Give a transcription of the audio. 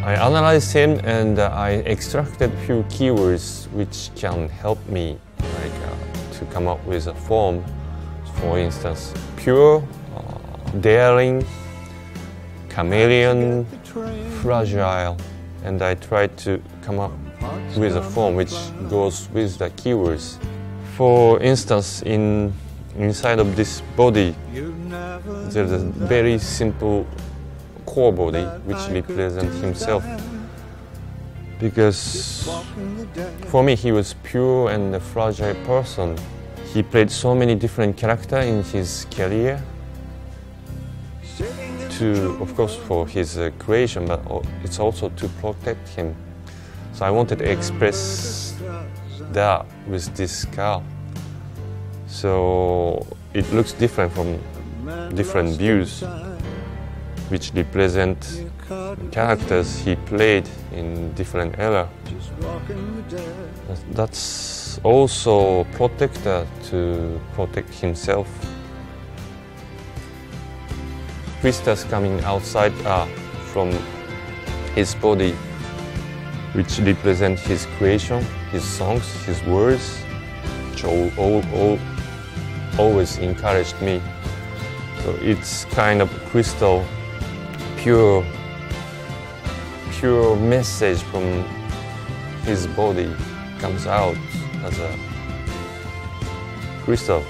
I analyzed him and I extracted a few keywords which can help me to come up with a form. For instance, pure, daring, chameleon, fragile, and I tried to come up with a form which goes with the keywords. For instance, inside of this body, there's a very simple core body which represents himself. Because for me, he was pure and a fragile person. He played so many different characters in his career. Of course, for his creation, but it's also to protect him. So I wanted to express that with this skull. So it looks different from different views, which represent characters he played in different era. That's also protector to protect himself. Crystals coming outside from his body, which represent his creation, his songs, his words, which always encouraged me. So it's kind of crystal, pure message from his body comes out as a crystal.